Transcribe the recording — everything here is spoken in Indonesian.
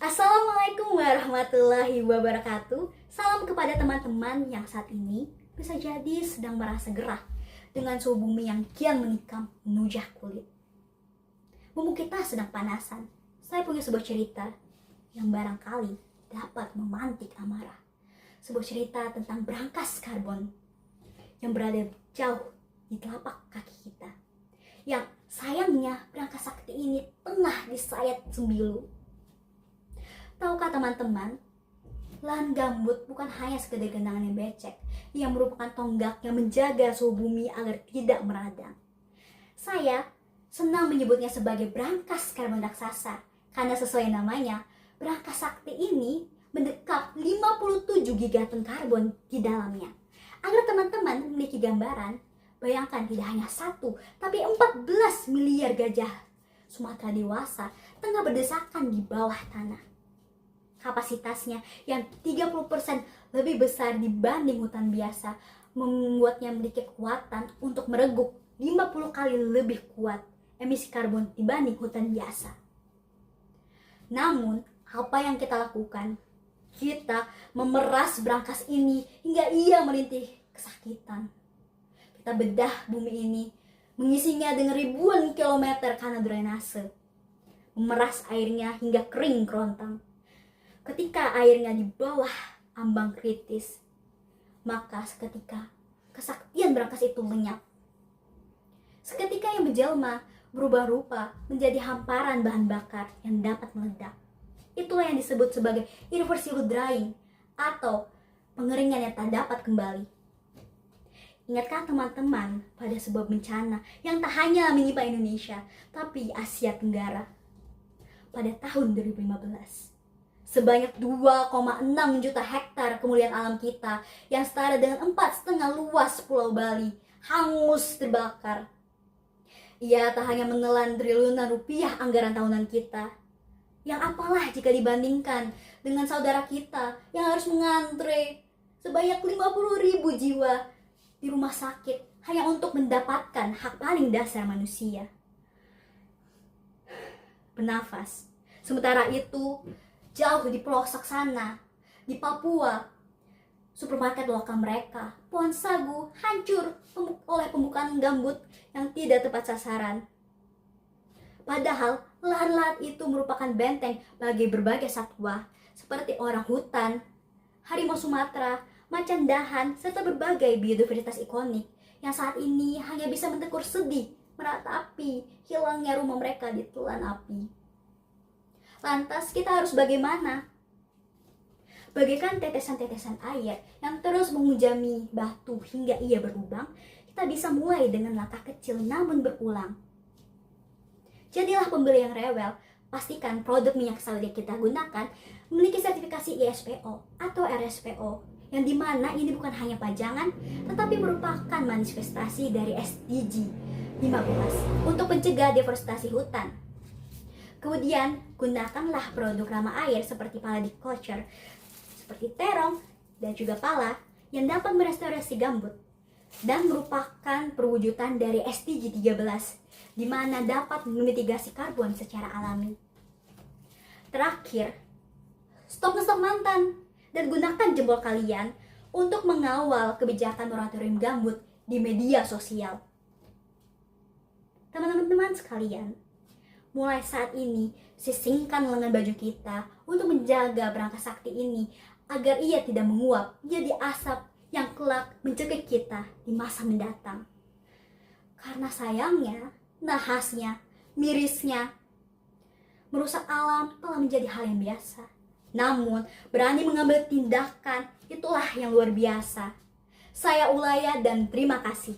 Assalamualaikum warahmatullahi wabarakatuh. Salam kepada teman-teman yang saat ini bisa jadi sedang merasa gerah dengan suhu bumi yang kian menikam menujah kulit. Mumpung kita sedang panasan, saya punya sebuah cerita yang barangkali dapat memantik amarah. Sebuah cerita tentang berangkas karbon yang berada jauh di telapak kaki kita. Yang sayangnya berangkas sakti ini tengah disayat sembilu. Tahukah teman-teman, lahan gambut bukan hanya sekedar genangan yang becek, yang merupakan tonggak yang menjaga suhu bumi agar tidak meradang. Saya senang menyebutnya sebagai berangkas karbon raksasa, karena sesuai namanya, berangkas sakti ini mendekap 57 gigaton karbon di dalamnya. Agar teman-teman memiliki gambaran, bayangkan tidak hanya 1, tapi 14 miliar gajah Sumatera dewasa tengah berdesakan di bawah tanah. Kapasitasnya yang 30% lebih besar dibanding hutan biasa membuatnya memiliki kekuatan untuk mereguk 50 kali lebih kuat emisi karbon dibanding hutan biasa. Namun, apa yang kita lakukan? Kita memeras berangkas ini hingga ia merintih kesakitan. Kita bedah bumi ini, mengisinya dengan ribuan kilometer kanal drainase. Memeras airnya hingga kering kerontang. Ketika airnya di bawah ambang kritis, maka seketika kesaktian berangkas itu lenyap. Seketika yang menjelma berubah rupa menjadi hamparan bahan bakar yang dapat meledak. Itulah yang disebut sebagai irreversible drying atau pengeringan yang tak dapat kembali. Ingatkah teman-teman pada sebuah bencana yang tak hanya menimpa Indonesia, tapi Asia Tenggara pada tahun 2015? Sebanyak 2,6 juta hektar kemuliaan alam kita yang setara dengan 4,5 luas Pulau Bali hangus terbakar. Ia tak hanya menelan triliunan rupiah anggaran tahunan kita. Yang apalah jika dibandingkan dengan saudara kita yang harus mengantre sebanyak 50.000 jiwa di rumah sakit hanya untuk mendapatkan hak paling dasar manusia, bernafas. Sementara itu, jauh di pelosok sana, di Papua, supermarket lokal mereka, pohon sagu hancur oleh pembukaan gambut yang tidak tepat sasaran. Padahal lahan-lahan itu merupakan benteng bagi berbagai satwa, seperti orang hutan, harimau Sumatera, macan dahan, serta berbagai biodiversitas ikonik yang saat ini hanya bisa mentekur sedih meratapi hilangnya rumah mereka ditelan api. Lantas kita harus bagaimana? Bagaikan tetesan-tetesan air yang terus menghujami batu hingga ia berlubang, kita bisa mulai dengan langkah kecil namun berulang. Jadilah pembeli yang rewel, pastikan produk minyak sawit yang kita gunakan memiliki sertifikasi ISPO atau RSPO, yang dimana ini bukan hanya pajangan, tetapi merupakan manifestasi dari SDG 15 untuk mencegah deforestasi hutan. Kemudian, gunakanlah produk ramah air seperti Culture, seperti terong dan juga pala yang dapat merestorasi gambut dan merupakan perwujudan dari SDG 13 di mana dapat memitigasi karbon secara alami. Terakhir, stop ngestok mantan dan gunakan jempol kalian untuk mengawal kebijakan moratorium gambut di media sosial. Teman-teman sekalian, mulai saat ini, sisingkan lengan baju kita untuk menjaga berangkas sakti ini agar ia tidak menguap menjadi asap yang kelak mencekik kita di masa mendatang. Karena sayangnya, nahasnya, mirisnya, merusak alam telah menjadi hal yang biasa. Namun, berani mengambil tindakan itulah yang luar biasa. Saya Ulaya dan terima kasih.